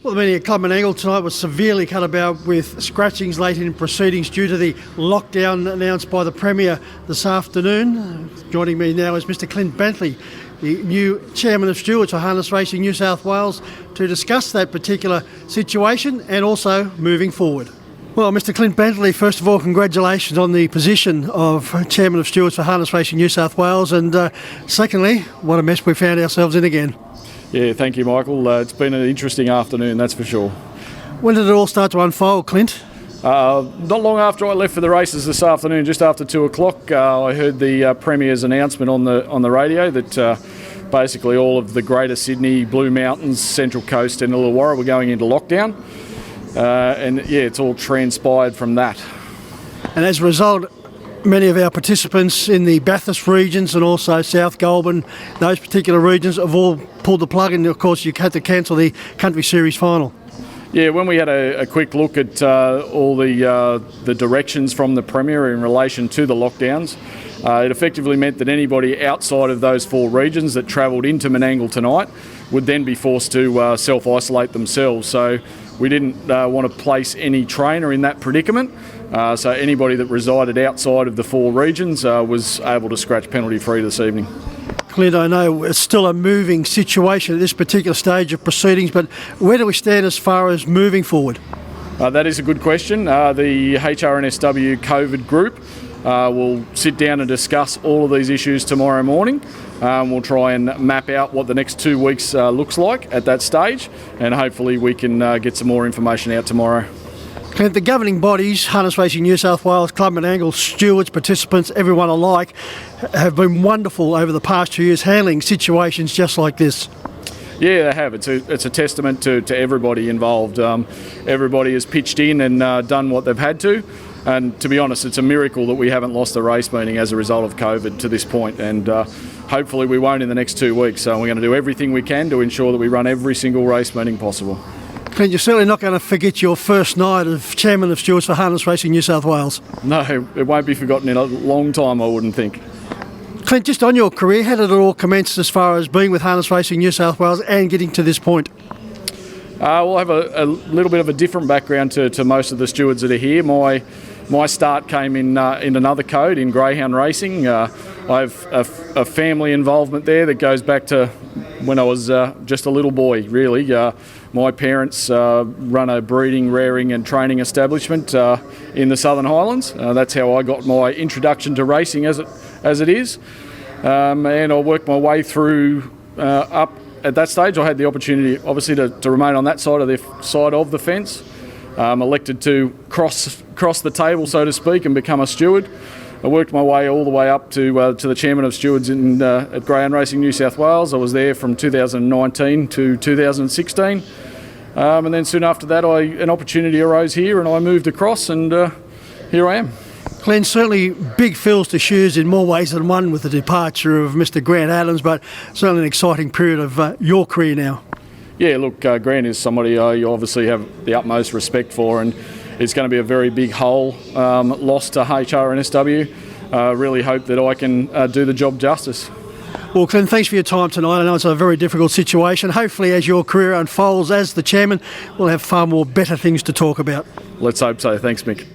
Well, the meeting at Club Menangle tonight was severely cut about with scratchings late in proceedings due to the lockdown announced by the Premier this afternoon. Joining me now is Mr Clint Bentley, the new Chairman of Stewards for Harness Racing New South Wales, to discuss that particular situation and also moving forward. Well, Mr Clint Bentley, first of all, congratulations on the position of Chairman of Stewards for Harness Racing New South Wales, and secondly, what a mess we found ourselves in again. Yeah, thank you, Michael. It's been an interesting afternoon, that's for sure. When did it all start to unfold, Clint? Not long after I left for the races this afternoon, just after 2 o'clock, I heard the Premier's announcement on the radio that basically all of the Greater Sydney, Blue Mountains, Central Coast and Illawarra were going into lockdown. And yeah, it's all transpired from that. And as a result, many of our participants in the Bathurst regions and also South Goulburn, those particular regions, have all pulled the plug, and of course you had to cancel the Country Series final. Yeah, when we had a quick look at all the directions from the Premier in relation to the lockdowns, it effectively meant that anybody outside of those 4 regions that travelled into Menangle tonight would then be forced to self-isolate themselves. So we didn't want to place any trainer in that predicament. So anybody that resided outside of the 4 regions was able to scratch penalty-free this evening. Clint, I know it's still a moving situation at this particular stage of proceedings, but where do we stand as far as moving forward? That is a good question. The HRNSW COVID group will sit down and discuss all of these issues tomorrow morning. We'll try and map out what the next 2 weeks looks like at that stage, and hopefully we can get some more information out tomorrow. Clint, the governing bodies, Harness Racing New South Wales, Club Menangle, stewards, participants, everyone alike, have been wonderful over the past 2 years handling situations just like this. Yeah, they have. It's a testament to everybody involved. Everybody has pitched in and done what they've had to. And to be honest, it's a miracle that we haven't lost a race meeting as a result of COVID to this point. And hopefully we won't in the next 2 weeks. So we're going to do everything we can to ensure that we run every single race meeting possible. Clint, you're certainly not going to forget your first night of Chairman of Stewards for Harness Racing New South Wales. No, it won't be forgotten in a long time, I wouldn't think. Clint, just on your career, how did it all commence as far as being with Harness Racing New South Wales and getting to this point? Well, I have a little bit of a different background to most of the stewards that are here. My start came in another code, in greyhound racing. I have a family involvement there that goes back to when I was just a little boy, really. My parents run a breeding, rearing and training establishment in the Southern Highlands. That's how I got my introduction to racing as it is. And I worked my way through up. At that stage, I had the opportunity, obviously, to remain on that side of the fence. Elected to cross the table, so to speak, and become a steward. I worked my way all the way up to the Chairman of Stewards at Greyhound Racing New South Wales. I was there from 2019 to 2016. And then soon after that, an opportunity arose here and I moved across, and here I am. Glenn, certainly big fills to shoes in more ways than one with the departure of Mr Grant Adams, but certainly an exciting period of your career now. Yeah, look, Grant is somebody I obviously have the utmost respect for, and it's going to be a very big hole loss to HRNSW. Really hope that I can do the job justice. Well, Clint, thanks for your time tonight. I know it's a very difficult situation. Hopefully, as your career unfolds as the chairman, we'll have far more better things to talk about. Let's hope so. Thanks, Mick.